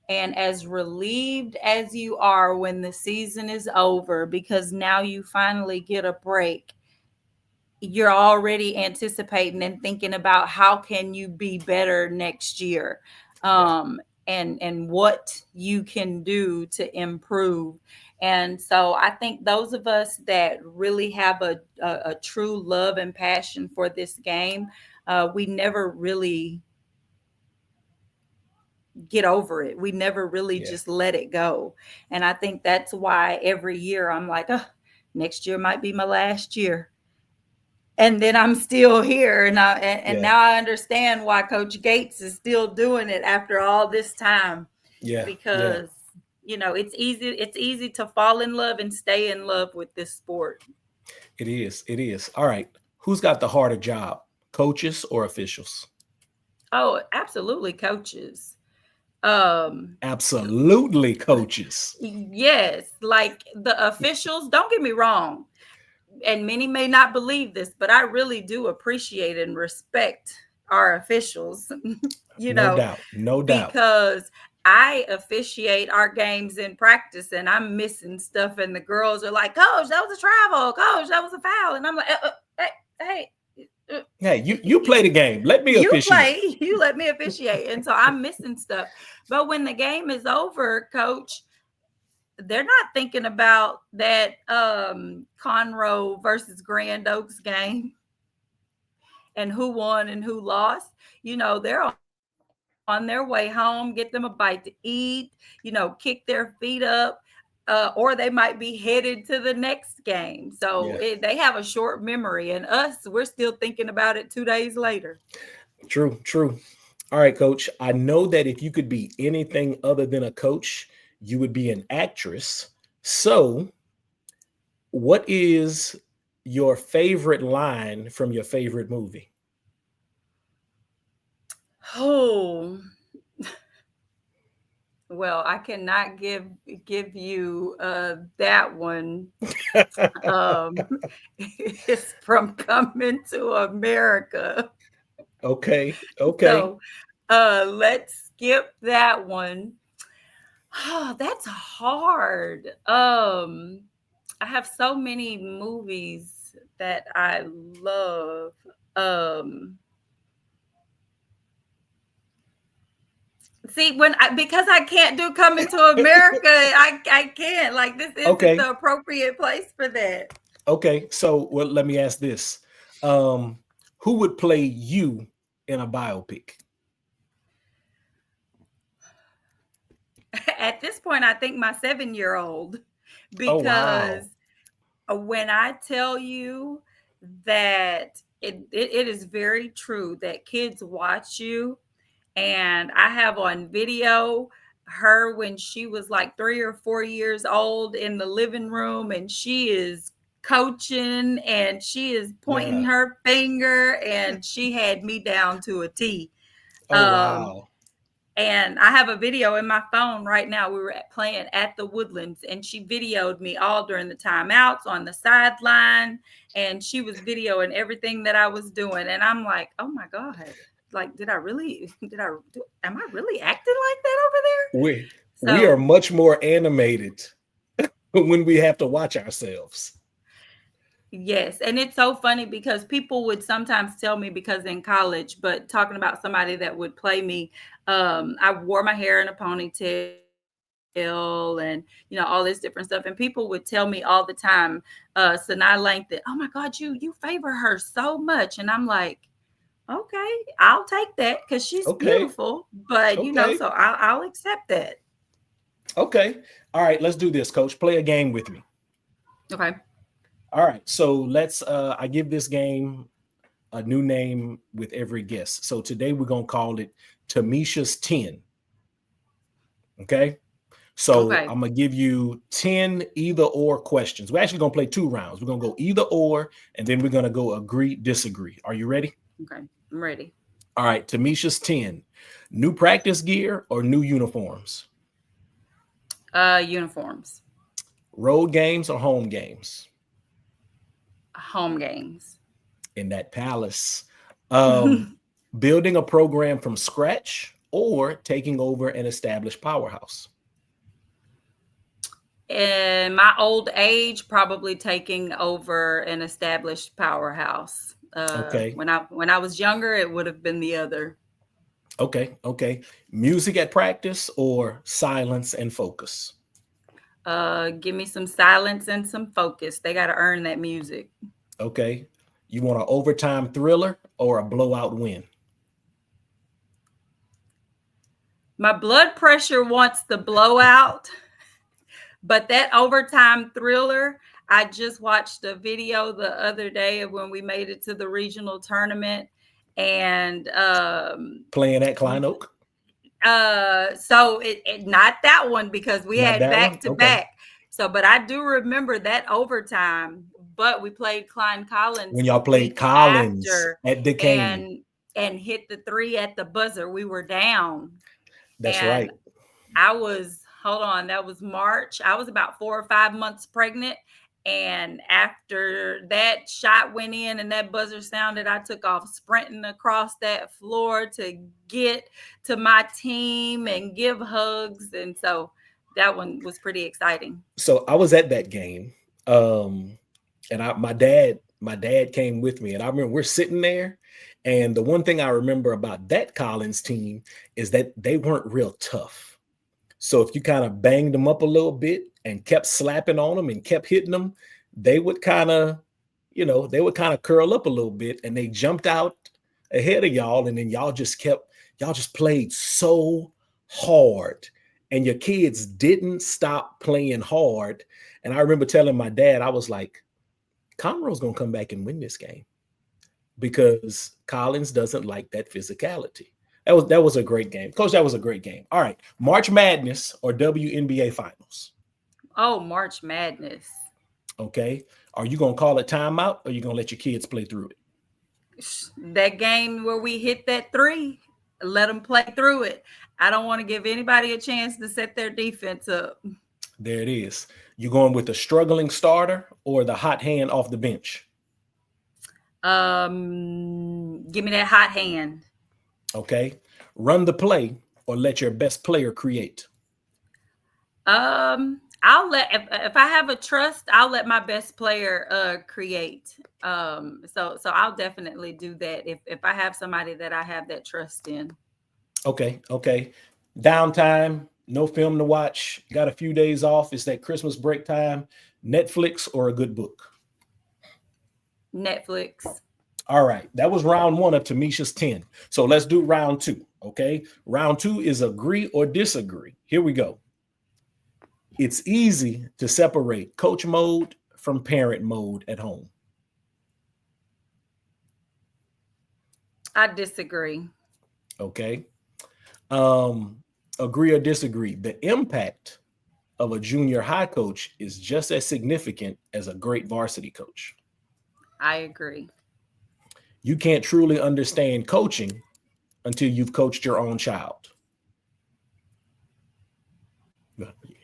Speaker 4: and as relieved as you are when the season is over, because now you finally get a break. You're already anticipating and thinking about how can you be better next year, and what you can do to improve. And so I think those of us that really have a true love and passion for this game, we never really get over it. We never really
Speaker 1: Yeah.
Speaker 4: just let it go. And I think that's why every year I'm like, oh, next year might be my last year. And then I'm still here. And
Speaker 1: Yeah.
Speaker 4: now I understand why Coach Gates is still doing it after all this time.
Speaker 1: Yeah. Yeah.
Speaker 4: Because it's easy to fall in love and stay in love with this sport.
Speaker 1: It is. It is. All right. Who's got the harder job, coaches or officials?
Speaker 4: Oh, absolutely, coaches. Um,
Speaker 1: Absolutely, coaches.
Speaker 4: yes, like the officials, don't get me wrong, and many may not believe this, but I really do appreciate and respect our officials,
Speaker 1: No doubt. No doubt.
Speaker 4: because I officiate our games in practice and I'm missing stuff, and the girls are like, Coach, that was a travel, Coach, that was a foul. And I'm like, hey,
Speaker 1: Hey, you play the game. Let me
Speaker 4: you
Speaker 1: officiate.
Speaker 4: you let me officiate. And so I'm missing stuff. But when the game is over, Coach, they're not thinking about that Conroe versus Grand Oaks game and who won and who lost. They're on their way home, get them a bite to eat, kick their feet up, or they might be headed to the next game. So
Speaker 1: Yeah.
Speaker 4: they have a short memory, and us, we're still thinking about it 2 days later.
Speaker 1: True. True. All right, coach. I know that if you could be anything other than a coach, you would be an actress. So, what is your favorite line from your favorite movie?
Speaker 4: Oh, well, I cannot give you that one. It's from Coming to America.
Speaker 1: Okay. Okay.
Speaker 4: So let's skip that one. Oh, that's hard. I have so many movies that I love. Um, See, because I can't do Coming to America, I can't. Like, this isn't
Speaker 1: Okay.
Speaker 4: the appropriate place for that.
Speaker 1: Okay. So, well, let me ask this: who would play you in a biopic?
Speaker 4: At this point, I think my 7-year-old,
Speaker 1: Oh wow.
Speaker 4: because when I tell you that it is very true that kids watch you, and I have on video her when she was like 3 or 4 years old in the living room, and she is coaching and she is pointing
Speaker 1: Yeah.
Speaker 4: her finger, and she had me down to a T.
Speaker 1: Oh
Speaker 4: Um,
Speaker 1: wow.
Speaker 4: and I have a video in my phone right now. We were playing at the Woodlands, and she videoed me all during the timeouts on the sideline, and she was videoing everything that I was doing. And I'm like, oh my God, like, am I really acting like that over there?
Speaker 1: We are
Speaker 4: So
Speaker 1: much more animated when we have to watch ourselves.
Speaker 4: yes, and it's so funny because people would sometimes tell me, because in college, but talking about somebody that would play me, I wore my hair in a ponytail and all this different stuff, and people would tell me all the time, Sanaa Langton, oh my God, you favor her so much, and I'm like, okay, I'll take that because she's
Speaker 1: Okay.
Speaker 4: beautiful, but
Speaker 1: Okay.
Speaker 4: so I'll accept that.
Speaker 1: Okay. All right. Let's do this, coach. Play a game with me.
Speaker 4: Okay.
Speaker 1: All right. So let's I give this game a new name with every guest. So today we're gonna call it Tamisha's 10. Okay. So
Speaker 4: Okay.
Speaker 1: I'm gonna give you 10 either or questions. We're actually gonna play 2 rounds. We're gonna go either or, and then we're gonna go agree, disagree. Are you ready?
Speaker 4: Okay. I'm ready.
Speaker 1: All right, Tamisha's 10. New practice gear or new uniforms?
Speaker 4: Uniforms.
Speaker 1: Road games or home games?
Speaker 4: Home games.
Speaker 1: In that palace. Building a program from scratch or taking over an established powerhouse?
Speaker 4: In my old age, probably taking over an established powerhouse.
Speaker 1: Okay.
Speaker 4: When I was younger, it would have been the other.
Speaker 1: Okay. Okay. Music at practice or silence and focus?
Speaker 4: Give me some silence and some focus. They got to earn that music.
Speaker 1: Okay. You want an overtime thriller or a blowout win?
Speaker 4: My blood pressure wants the blowout, but that overtime thriller, I just watched a video the other day of when we made it to the regional tournament and
Speaker 1: Playing at Klein Oak?
Speaker 4: so it not that one because we
Speaker 1: Not
Speaker 4: had
Speaker 1: that
Speaker 4: back
Speaker 1: one?
Speaker 4: to
Speaker 1: Okay.
Speaker 4: back. So, but I do remember that overtime. But we played Klein Collins
Speaker 1: When y'all
Speaker 4: the
Speaker 1: played
Speaker 4: week
Speaker 1: Collins
Speaker 4: after
Speaker 1: at Duquesne.
Speaker 4: and hit the 3 at the buzzer. We were down.
Speaker 1: That's
Speaker 4: and
Speaker 1: right.
Speaker 4: I was, hold on, that was March. I was about 4 or 5 months pregnant. And after that shot went in and that buzzer sounded, I took off sprinting across that floor to get to my team and give hugs. And so that one was pretty exciting.
Speaker 1: So I was at that game. And my dad came with me, and I remember we're sitting there. And the one thing I remember about that Collins team is that they weren't real tough. So if you kind of banged them up a little bit and kept slapping on them and kept hitting them, they would kind of, curl up a little bit, and they jumped out ahead of y'all. And then y'all just played so hard, and your kids didn't stop playing hard. And I remember telling my dad, I was like, Conroe's going to come back and win this game because Collins doesn't like that physicality. That was a great game. Coach, that was a great game. All right. March Madness or WNBA Finals?
Speaker 4: Oh, March Madness.
Speaker 1: Okay. Are you going to call it timeout, or are you going to let your kids play through it?
Speaker 4: That game where we hit that 3, let them play through it. I don't want to give anybody a chance to set their defense up.
Speaker 1: There it is. You going with the struggling starter or the hot hand off the bench?
Speaker 4: Give me that hot hand.
Speaker 1: Okay. Run the play or let your best player create?
Speaker 4: I'll let, if I have a trust, I'll let my best player create. So I'll definitely do that if I have somebody that I have that trust in.
Speaker 1: Okay. Downtime, no film to watch, got a few days off. It's that Christmas break time. Netflix or a good book?
Speaker 4: Netflix.
Speaker 1: All right. That was round 1 of Tamisha's 10. So let's do round 2. Okay. Round 2 is agree or disagree. Here we go. It's easy to separate coach mode from parent mode at home.
Speaker 4: I disagree.
Speaker 1: Okay. Agree or disagree. The impact of a junior high coach is just as significant as a great varsity coach.
Speaker 4: I agree.
Speaker 1: You can't truly understand coaching until you've coached your own child.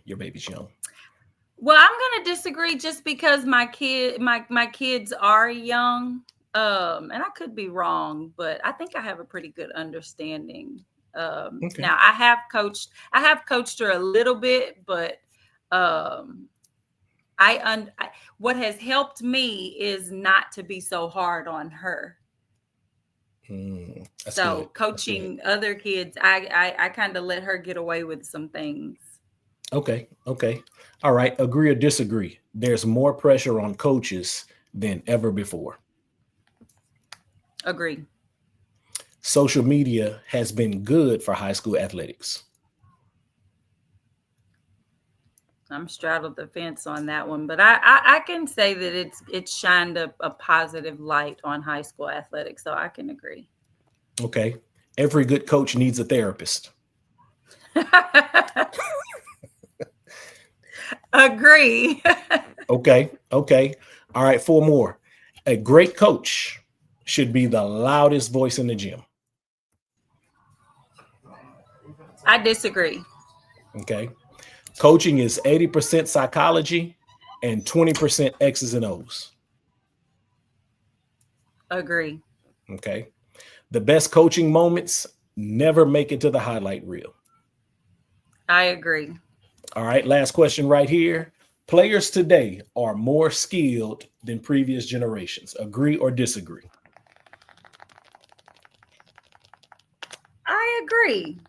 Speaker 1: Your baby's young.
Speaker 4: Well, I'm going to disagree just because my kids are young. And I could be wrong, but I think I have a pretty good understanding.
Speaker 1: Okay.
Speaker 4: Now I have coached her a little bit, but what has helped me is not to be so hard on her. So
Speaker 1: good.
Speaker 4: coaching other kids, I kind of let her get away with some things.
Speaker 1: Okay. All right. Agree or disagree. There's more pressure on coaches than ever before.
Speaker 4: Agree.
Speaker 1: Social media has been good for high school athletics.
Speaker 4: I'm straddled the fence on that one, but I can say that it's shined a positive light on high school athletics, so I can agree.
Speaker 1: Okay. Every good coach needs a therapist.
Speaker 4: Agree.
Speaker 1: Okay. All right, 4 more. A great coach should be the loudest voice in the gym.
Speaker 4: I disagree.
Speaker 1: Okay. Coaching is 80% psychology and 20% X's and O's.
Speaker 4: Agree.
Speaker 1: Okay. The best coaching moments never make it to the highlight reel.
Speaker 4: I agree.
Speaker 1: All right. Last question right here. Players today are more skilled than previous generations. Agree or disagree?
Speaker 4: I agree.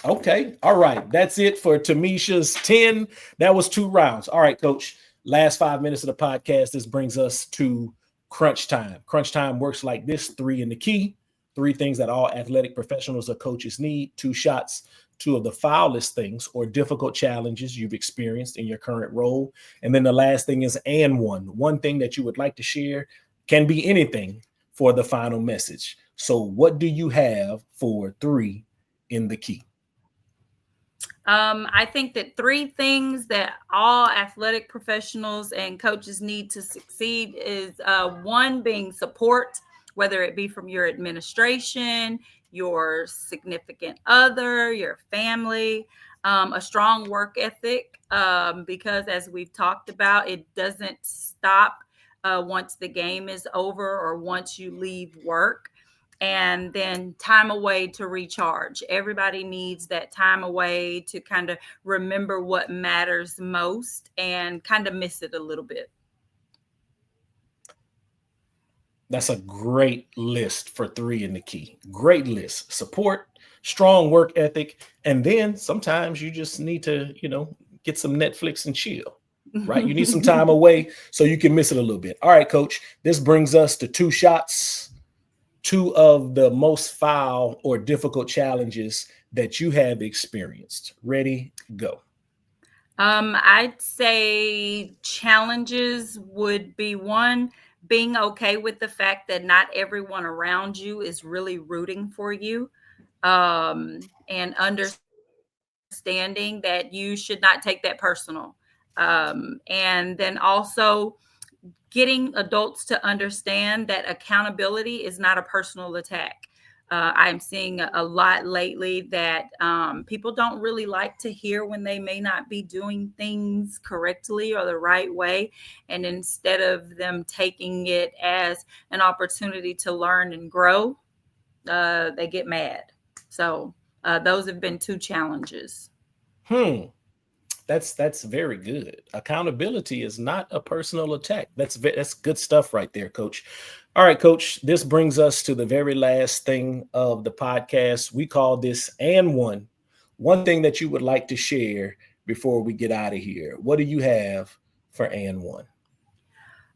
Speaker 1: Okay. All right. That's it for Tamisha's 10. That was 2 rounds. All right, coach. Last 5 minutes of the podcast. This brings us to crunch time. Crunch time works like this: 3 in the key, 3 things that all athletic professionals or coaches need, 2 shots, 2 of the foulest things or difficult challenges you've experienced in your current role. And then the last thing is and one thing that you would like to share, can be anything, for the final message. So what do you have for 3 in the key?
Speaker 4: I think that 3 things that all athletic professionals and coaches need to succeed is 1 being support, whether it be from your administration, your significant other, your family, a strong work ethic, because as we've talked about, it doesn't stop once the game is over or once you leave work. And then time away to recharge. Everybody needs that time away to kind of remember what matters most and kind of miss it a little bit.
Speaker 1: That's a great list for 3 in the key. Great list. Support, strong work ethic, and then sometimes you just need to, get some Netflix and chill, right? You need some time away so you can miss it a little bit. All right, coach, this brings us to 2 shots. 2 of the most foul or difficult challenges that you have experienced. Ready, go.
Speaker 4: I'd say challenges would be 1, being okay with the fact that not everyone around you is really rooting for you, and understanding that you should not take that personal. And then also getting adults to understand that accountability is not a personal attack. I'm seeing a lot lately that people don't really like to hear when they may not be doing things correctly or the right way. And instead of them taking it as an opportunity to learn and grow, they get mad. So those have been 2 challenges.
Speaker 1: That's very good. Accountability is not a personal attack. That's good stuff right there, coach. All right, coach, this brings us to the very last thing of the podcast. We call this and one thing that you would like to share before we get out of here. What do you have for and 1?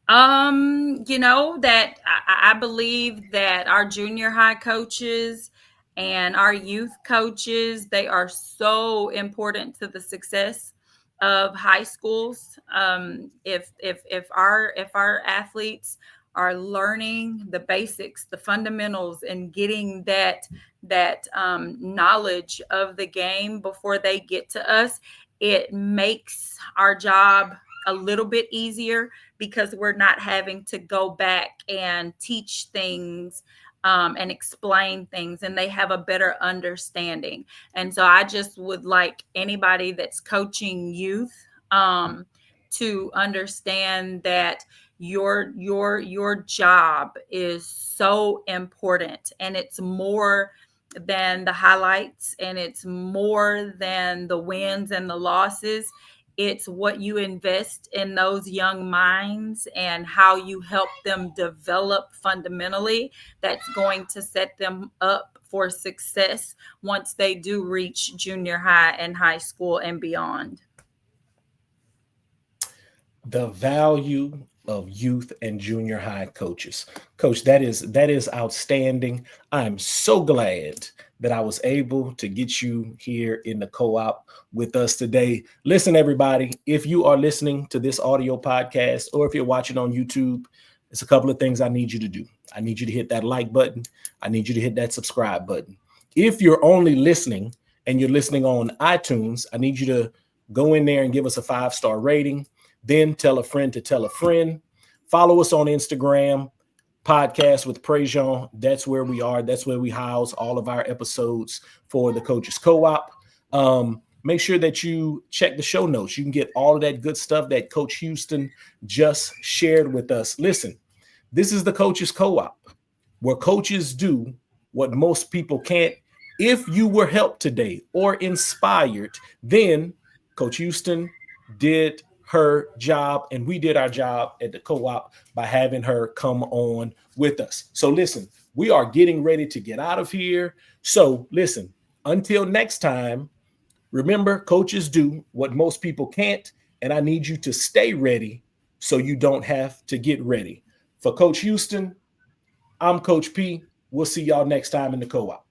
Speaker 4: That I believe that our junior high coaches and our youth coaches, they are so important to the success of high schools. If our athletes are learning the basics, the fundamentals, and getting that knowledge of the game before they get to us, it makes our job a little bit easier because we're not having to go back and teach things and explain things, and they have a better understanding. And so I just would like anybody that's coaching youth to understand that your job is so important, and it's more than the highlights, and it's more than the wins and the losses. It's what you invest in those young minds and how you help them develop fundamentally that's going to set them up for success once they do reach junior high and high school and beyond.
Speaker 1: The value of youth and junior high coaches. Coach, that is outstanding. I'm so glad that I was able to get you here in the co-op with us today. Listen, everybody, if you are listening to this audio podcast or if you're watching on YouTube, there's a couple of things I need you to do. I need you to hit that like button. I need you to hit that subscribe button. If you're only listening and you're listening on iTunes, I need you to go in there and give us a 5-star rating. Then tell a friend to tell a friend. Follow us on Instagram, Podcast with Prejean. That's where we are. That's where we house all of our episodes for the Coaches Co-op. Make sure that you check the show notes. You can get all of that good stuff that Coach Houston just shared with us. Listen, this is the Coaches Co-op, where coaches do what most people can't. If you were helped today or inspired, then Coach Houston did her job, and we did our job at the co-op by having her come on with us. So listen, we are getting ready to get out of here. So listen, Until next time, remember, coaches do what most people can't, and I need you to stay ready so you don't have to get ready. For Coach Houston, I'm Coach P. We'll see y'all next time in the co-op.